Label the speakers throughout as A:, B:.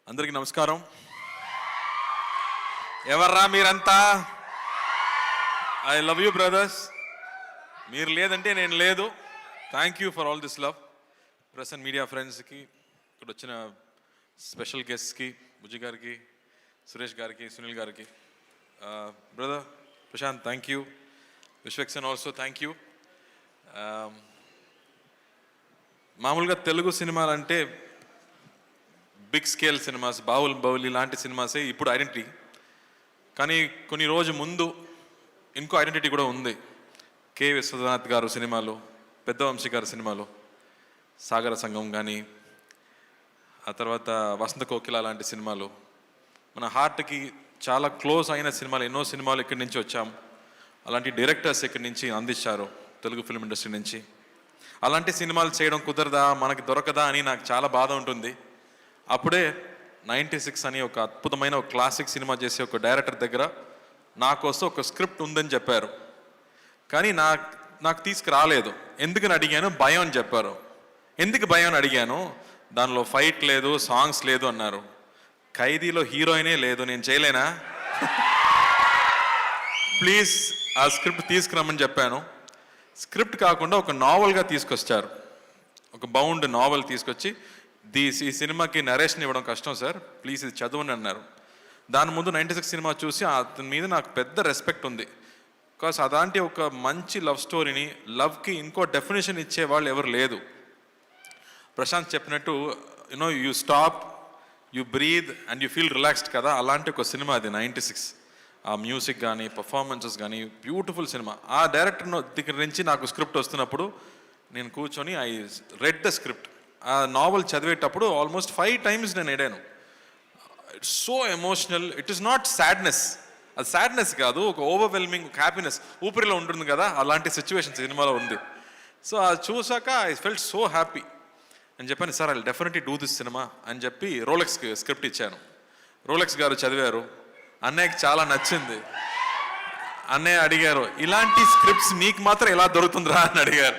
A: అందరికీ నమస్కారం. ఎవర్రా మీరంతా? I love you brothers. మీరు లేదంటే నేను లేదు. Thank you for all this love. Press and media ఫ్రెండ్స్కి, ఇక్కడ వచ్చిన స్పెషల్ గెస్ట్కి, బుజ్జి గారికి, సురేష్ గారికి, సునీల్ గారికి, brother Prashant thank you, Vishwaksen also thank you. మామూలుగా తెలుగు సినిమాలంటే బిగ్ స్కేల్ సినిమాస్, బాహుబలి లాంటి సినిమాసే ఇప్పుడు ఐడెంటిటీ. కానీ కొన్ని రోజు ముందు ఇంకో ఐడెంటిటీ కూడా ఉంది. కె విశ్వనాథ్ గారు సినిమాలు, పెద్ద వంశీ గారి సినిమాలు, సాగర సంఘం కానీ, ఆ తర్వాత వసంత కోకిల లాంటి సినిమాలు, మన హార్ట్కి చాలా క్లోజ్ అయిన సినిమాలు. ఎన్నో సినిమాలు ఇక్కడి నుంచి వచ్చాం. అలాంటి డైరెక్టర్స్ ఇక్కడి నుంచి అందించారు తెలుగు ఫిల్మ్ ఇండస్ట్రీ నుంచి. అలాంటి సినిమాలు చేయడం కుదరదా, మనకి దొరకదా అని నాకు చాలా బాధ ఉంటుంది. అప్పుడే 96 అని ఒక అద్భుతమైన ఒక క్లాసిక్ సినిమా చేసే ఒక డైరెక్టర్ దగ్గర నా కోసం ఒక స్క్రిప్ట్ ఉందని చెప్పారు. కానీ నాకు తీసుకురాలేదు. ఎందుకని అడిగాను, భయం అని చెప్పారు. ఎందుకు భయం అని అడిగాను, దానిలో ఫైట్ లేదు, సాంగ్స్ లేదు అన్నారు. ఖైదీలో హీరోయినే లేదు, నేను చేయలేనా? ప్లీజ్ ఆ స్క్రిప్ట్ తీసుకురమ్మని చెప్పాను. స్క్రిప్ట్ కాకుండా ఒక నావల్గా తీసుకొచ్చారు. ఒక బౌండ్ నావల్ తీసుకొచ్చి, ఈ సినిమాకి నరేషన్ ఇవ్వడం కష్టం సార్, ప్లీజ్ ఇది చదవండి అన్నారు. దాని ముందు 96 సినిమా చూసి అతని మీద నాకు పెద్ద రెస్పెక్ట్ ఉంది. బికాస్ అలాంటి ఒక మంచి లవ్ స్టోరీని, లవ్కి ఇంకో డెఫినేషన్ ఇచ్చేవాళ్ళు ఎవరు లేదు. ప్రశాంత్ చెప్పినట్టు you stop, you breathe and you feel relaxed కదా, అలాంటి ఒక సినిమా అది 96. ఆ మ్యూజిక్ కానీ, పర్ఫార్మెన్సెస్ కానీ బ్యూటిఫుల్ సినిమా. ఆ డైరెక్టర్ దగ్గర నుంచి నాకు స్క్రిప్ట్ వస్తున్నప్పుడు నేను కూర్చొని ఐ రెడ్ ద స్క్రిప్ట్. ఆ నావల్ చదివేటప్పుడు ఆల్మోస్ట్ 5 times నేను ఎడాను. It's so emotional. It is not sadness, అది సాడ్నెస్ కాదు, ఒక ఓవర్వెల్మింగ్ హ్యాపీనెస్ ఊపిరిలో ఉంటుంది కదా, అలాంటి సిచ్యువేషన్ సినిమాలో ఉంది. సో అది చూసాక ఐ ఫెల్ట్ సో హ్యాపీ అని చెప్పాను. Sir I definitely do this cinema అని చెప్పి రోలెక్స్కి స్క్రిప్ట్ ఇచ్చాను. రోలెక్స్ గారు చదివారు. అన్నయ్యకి చాలా నచ్చింది. అన్నయ్య అడిగారు, ఇలాంటి స్క్రిప్ట్స్ నీకు మాత్రం ఎలా దొరుకుతుందిరా అని అడిగారు.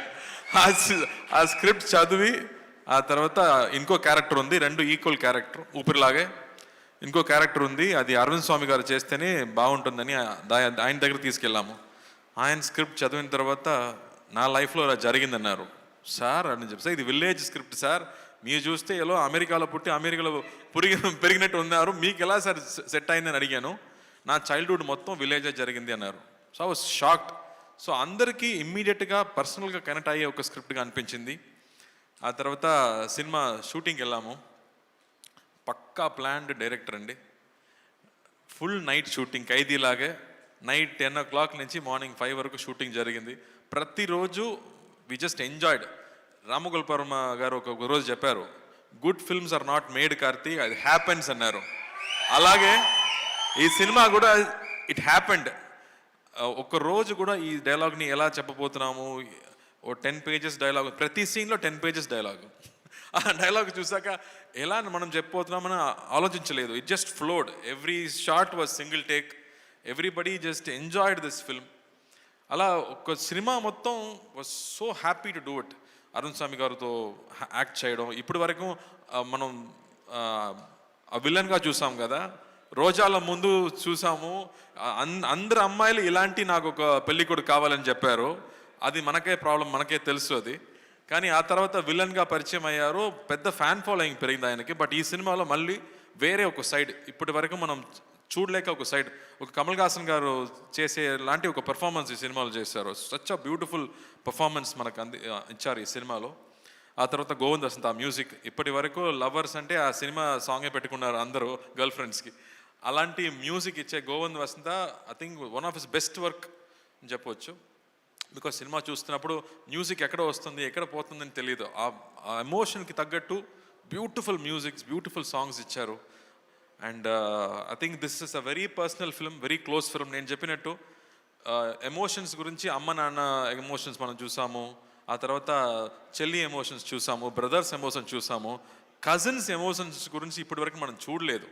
A: ఆ స్క్రిప్ట్ చదివి, ఆ తర్వాత ఇంకో క్యారెక్టర్ ఉంది, 2 ఈక్వల్ క్యారెక్టర్, ఊపిరిలాగే ఇంకో క్యారెక్టర్ ఉంది, అది అరవింద్ స్వామి గారు చేస్తేనే బాగుంటుందని ఆయన దగ్గర తీసుకెళ్ళాము. ఆయన స్క్రిప్ట్ చదివిన తర్వాత నా లైఫ్లో అలా జరిగిందన్నారు. సార్ అని చెప్పి, సార్ ఇది విలేజ్ స్క్రిప్ట్ సార్, మీరు చూస్తే ఎలా అమెరికాలో పుట్టి అమెరికాలో పెరిగినట్టు ఉన్నారు, మీకు ఎలా సార్ సెట్ అయిందని అడిగాను. నా చైల్డ్హుడ్ మొత్తం విలేజే జరిగింది అన్నారు. So I was shocked. So అందరికీ ఇమ్మీడియట్గా పర్సనల్గా కనెక్ట్ అయ్యే ఒక స్క్రిప్ట్గా అనిపించింది. ఆ తర్వాత సినిమా షూటింగ్కి వెళ్ళాము. పక్కా ప్లాన్డ్ డైరెక్టర్ అండి. ఫుల్ నైట్ షూటింగ్, ఖైదీలాగే. నైట్ 10 o'clock నుంచి మార్నింగ్ 5 వరకు షూటింగ్ జరిగింది. ప్రతిరోజు వి జస్ట్ ఎంజాయ్డ్. రామగోపాల్ గారు ఒక రోజు చెప్పారు, good films are not made Karthi, అది హ్యాపెన్స్ అన్నారు. అలాగే ఈ సినిమా కూడా ఇట్ హ్యాపెండ్. ఒక రోజు కూడా ఈ డైలాగ్ని ఎలా చెప్పబోతున్నాము, ఓ 10 pages డైలాగ్, ప్రతి సీన్లో 10 pages డైలాగ్. ఆ డైలాగ్ చూసాక ఎలా మనం చెప్పబోతున్నామని ఆలోచించలేదు. It just flowed. Every shot was single take. Everybody just enjoyed this film. అలా ఒక సినిమా మొత్తం was so happy to do it. Arun Swamy గారితో యాక్ట్ చేయడం, ఇప్పటి వరకు మనం విలన్గా చూసాం కదా, రోజాల ముందు చూసాము. అందరు అమ్మాయిలు ఇలాంటి నాకు ఒక పెళ్ళికొడుకు కావాలని చెప్పారు. అది మనకే ప్రాబ్లం, మనకే తెలుసు అది. కానీ ఆ తర్వాత విలన్గా పరిచయం అయ్యారు, పెద్ద ఫ్యాన్ ఫాలోయింగ్ పెరిగింది ఆయనకి. బట్ ఈ సినిమాలో మళ్ళీ వేరే ఒక సైడ్, ఇప్పటి వరకు మనం చూడలేక ఒక సైడ్, ఒక కమల్ హాసన్ గారు చేసే లాంటి ఒక పెర్ఫార్మెన్స్ ఈ సినిమాలో చేశారు. సచ్ అ బ్యూటిఫుల్ పర్ఫార్మెన్స్ మనకు ఇచ్చారు ఈ సినిమాలో. ఆ తర్వాత గోవింద్ వసంత్, ఆ మ్యూజిక్, ఇప్పటి వరకు లవర్స్ అంటే ఆ సినిమా సాంగే పెట్టుకున్నారు అందరూ గర్ల్ ఫ్రెండ్స్కి. అలాంటి మ్యూజిక్ ఇచ్చే Govind Vasantha I think one of his best work అని చెప్పవచ్చు. బికాస్ సినిమా చూస్తున్నప్పుడు మ్యూజిక్ ఎక్కడ వస్తుంది, ఎక్కడ పోతుందని తెలియదు. ఆ ఎమోషన్కి తగ్గట్టు బ్యూటిఫుల్ మ్యూజిక్స్, బ్యూటిఫుల్ సాంగ్స్ ఇచ్చారు. And I think this is a very personal film, very close film. నేను చెప్పినట్టు ఎమోషన్స్ గురించి, అమ్మ నాన్న ఎమోషన్స్ మనం చూసాము, ఆ తర్వాత చెల్లి ఎమోషన్స్ చూసాము, బ్రదర్స్ ఎమోషన్స్ చూసాము, కజిన్స్ ఎమోషన్స్ గురించి ఇప్పటి వరకు మనం చూడలేదు.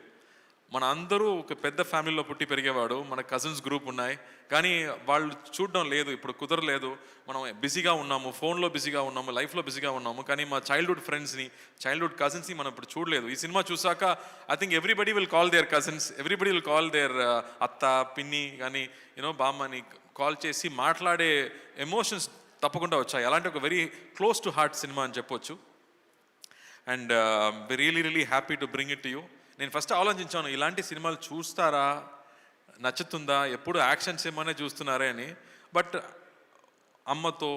A: మన అందరూ ఒక పెద్ద ఫ్యామిలీలో పుట్టి పెరిగేవాడు, మన కజిన్స్ గ్రూప్ ఉన్నాయి, కానీ వాళ్ళు చూడడం లేదు, ఇప్పుడు కుదరలేదు, మనం బిజీగా ఉన్నాము, ఫోన్లో బిజీగా ఉన్నాము, లైఫ్లో బిజీగా ఉన్నాము, కానీ మా చైల్డ్హుడ్ ఫ్రెండ్స్ని, చైల్డ్హుడ్ కజిన్స్ని మనం ఇప్పుడు చూడలేదు. ఈ సినిమా చూసాక I think everybody will call there cousins, everybody will call there అత్త, పిన్ని కానీ బామ్మని కాల్ చేసి మాట్లాడే ఎమోషన్స్ తప్పకుండా వచ్చాయి. అలాంటి ఒక very close to heart cinema అని చెప్పొచ్చు. And really really happy to bring it to you. నేను ఫస్ట్ ఆలోచించాను, ఇలాంటి సినిమాలు చూస్తారా, నచ్చుతుందా, ఎప్పుడు యాక్షన్ సినిమానే చూస్తున్నారే అని. బట్ అమ్మతో,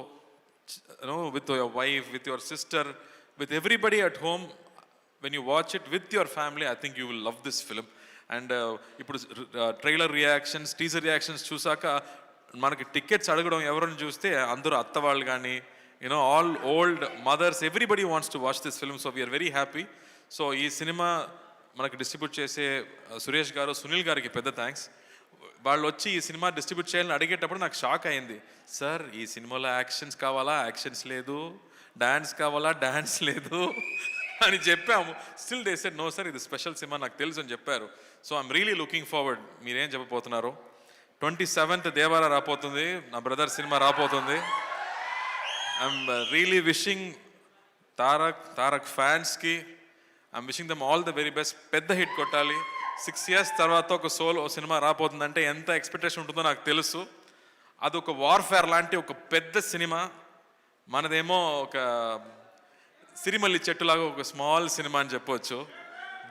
A: with your wife, with your sister, with everybody at home, when you watch it with your family, I think you will love this film. And ఇప్పుడు ట్రైలర్ రియాక్షన్స్, టీజర్ రియాక్షన్స్ చూసాక మనకి tickets అడగడం ఎవరిని చూస్తే అందరూ అత్త వాళ్ళు కానీ all old mothers, everybody wants to watch this film. So we are very happy. So ఈ సినిమా మనకి డిస్ట్రిబ్యూట్ చేసే సురేష్ గారు, సునీల్ గారికి పెద్ద థ్యాంక్స్. వాళ్ళు వచ్చి ఈ సినిమా డిస్ట్రిబ్యూట్ చేయాలని అడిగేటప్పుడు నాకు షాక్ అయింది. సార్ ఈ సినిమాలో యాక్షన్స్ కావాలా, యాక్షన్స్ లేదు, డాన్స్ కావాలా, డాన్స్ లేదు అని చెప్పాము. Still they said no sir, ఇది స్పెషల్ సినిమా, నాకు తెలుసు అని చెప్పారు. So I'm really looking forward. మీరేం చెప్పబోతున్నారు? 27th దేవారా రాపోతుంది, నా బ్రదర్ సినిమా రాపోతుంది. ఐఎమ్ రియలీ విషింగ్ తారక్ ఫ్యాన్స్కి, I'm wishing them all the very best. పెద్ద హిట్ కొట్టాలి. 6 years తర్వాత ఒక సోలో సినిమా రాపోతుందంటే ఎంత ఎక్స్పెక్టేషన్ ఉంటుందో నాకు తెలుసు. అది ఒక వార్ఫేర్ లాంటి ఒక పెద్ద సినిమా. మనదేమో ఒక సిరిమల్లి చెట్టులాగా ఒక స్మాల్ సినిమా అని చెప్పవచ్చు.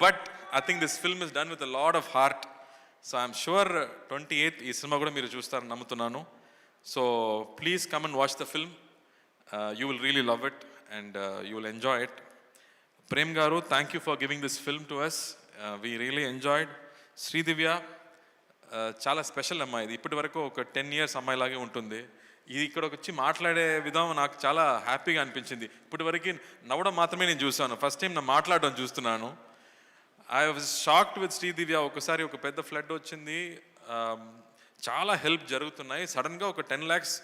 A: But I think this film is done with a lot of heart. So I'm sure 28th ఈ సినిమా కూడా మీరు చూస్తారని నమ్ముతున్నాను. So please come and watch the film. You will really love it and you will enjoy it. Prem గారు, thank you for giving this film to us. We really enjoyed. Sridivya చాలా special అమ్మాయి. ఇది ఇప్పటి వరకు ఒక 10 years అమ్మాయిలాగే ఉంటుంది. ఇది ఇక్కడ వచ్చి మాట్లాడే విధానం నాకు చాలా హ్యాపీగా అనిపించింది. ఇప్పటి వరకు నవ్వడం మాత్రమే నేను చూసాను, ఫస్ట్ టైం నా మాట్లాడడం చూస్తున్నాను. I was shocked with Sridivya. ఒకసారి ఒక పెద్ద ఫ్లడ్ వచ్చింది, చాలా హెల్ప్ జరుగుతున్నాయి, సడన్గా ఒక 10 lakhs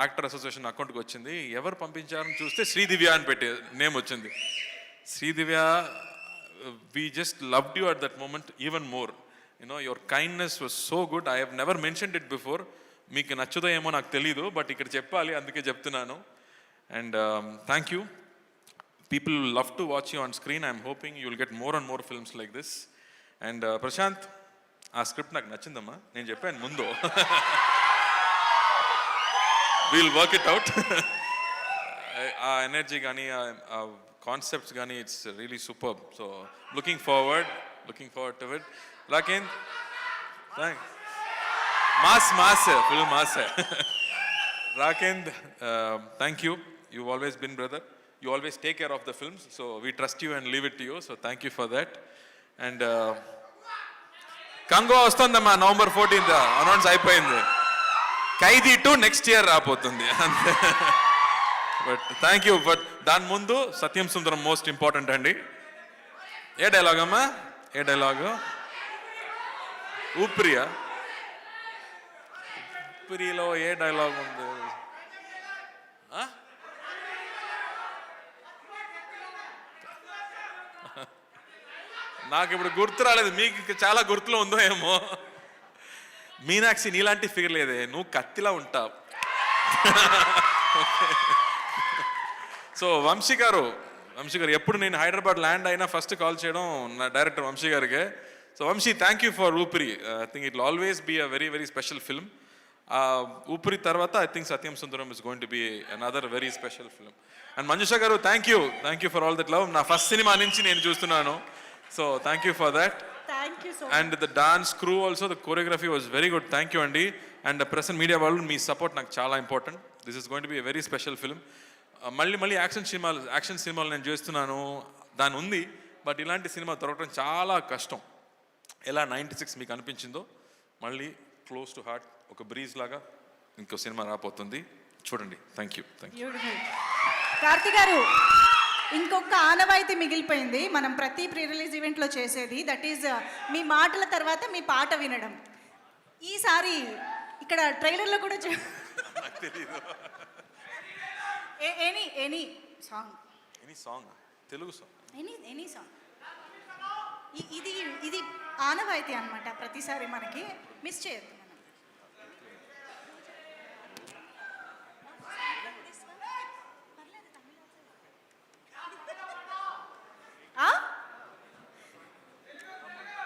A: యాక్టర్ అసోసియేషన్ అకౌంట్కి వచ్చింది. ఎవరు పంపించారని చూస్తే శ్రీదివ్య అని పెట్టే నేమ్ వచ్చింది. Sridivya, we just loved you at that moment even more. Your kindness was so good. I have never mentioned it before. మీకు నచ్చుదో ఏమో నాకు తెలీదు, బట్ ఇక్కడ చెప్పాలి, అందుకే చెప్తున్నాను. And thank you. People will love to watch you on screen. I'm hoping you will get more and more films like this. And Prashant, ఆ script నాకు నచ్చిందమ్మా, నేను చెప్పాను ముందు. We'll work it out. ఆ ఎనర్జీ కానీ ఆ కాన్సెప్ట్స్ కానీ it's really super. So looking forward to it. Rakendu, thanks. Mass full mass. Rakendu, thank you. You always been brother. You always take care of the films, so we trust you and leave it to you, so thank you for that. And Kango ostundamma November 14th announce అయిపోయింది. ఖైదీ 2 next year రాబోతుంది. But thank you. But దాని ముందు సత్యం సుందరం most important అండి. ఏ dialogue అమ్మా? ఏ dialogue? ఊపిరియా? ఊపిరిలో ఏ dialogue ఉంది? నాకు ఇప్పుడు గుర్తు రాలేదు, మీకు చాలా గుర్తులో ఉందో ఏమో. మీనాక్షి, నీలాంటి ఫిగర్ లేదే, నువ్వు కత్తిలా ఉంటావు. సో వంశీ గారు ఎప్పుడు నేను హైదరాబాద్ ల్యాండ్ అయినా ఫస్ట్ కాల్ చేయడం నా డైరెక్టర్ వంశీ గారికి. So Vamsi, thank you for Oopiri. I think it will always be a very very special film. Oopiri తర్వాత I think Sathyam Sundaram is going to be another very special film. And Manjusha గారు, thank you for all that love. నా first cinema నుంచి నేను చూస్తున్నాను. So thank you for that.
B: Thank you so much.
A: And the dance crew also, the choreography was very good. Thank you Andy. And the press and media world, me support నాకు చాలా important. This is going to be a very special film. మళ్ళీ action సినిమాలు నేను చేస్తున్నాను, దాని ఉంది, but ఇలాంటి cinema దొరకడం చాలా కష్టం. ఎలా 96 మీకు అనిపించిందో, మళ్ళీ క్లోజ్ టు హార్ట్ ఒక బ్రీజ్ లాగా ఇంకో సినిమా రాబోతుంది, చూడండి. Thank you.
B: కార్తీ గారు, ఇంకొక ఆనవాయితీ మిగిలిపోయింది మనం ప్రతి ప్రీ రిలీజ్ ఈవెంట్లో చేసేది. దట్ ఈజ్ మీ మాటల తర్వాత మీ పాట వినడం. ఈసారి ఇక్కడ ట్రైలర్లో కూడా any song,
A: Telugu song,
B: any song. ఇది ఇది ఆనవాయితీ అన్నమాట ప్రతిసారి మనకి మిస్ చేయొద్దు మనం. ఆ?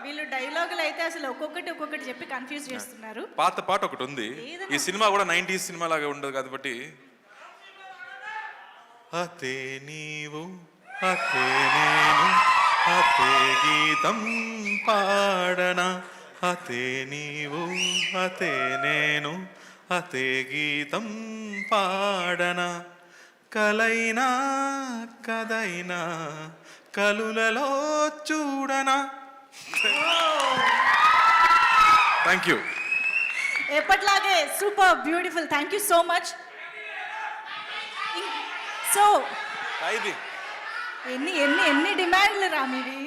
B: వీళ్ళు డైలాగులు అయితే అసలు ఒక్కొక్కటి చెప్పి కన్ఫ్యూజ్ చేస్తున్నారు.
A: పాత పాట ఒకటి ఉంది,
B: ఏదైనా
A: ఈ సినిమా కూడా 90s సినిమా లాగా ఉండదు కాబట్టి. అతే నీవు అతే నేను అతే గీతం పాడనా, అతే నీవు అతే నేను అతే గీతం పాడనా, కలైనా కదైనా కలులలో చూడనా. Thank you.
B: ఎప్పట్లాగే super beautiful. Thank you so much. So ఎన్ని ఎన్ని ఎన్ని డిమాండ్లు రా మీవి?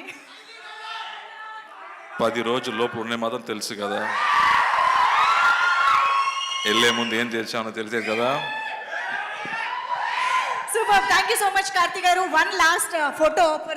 A: 10 రోజుల లోపు ఉండే మాత్రం తెలుసు కదా, వెళ్ళే ముందు ఏం చేసామో తెలిసేది కదా.
B: Super. Thank you so much Karthi గారు. One last photo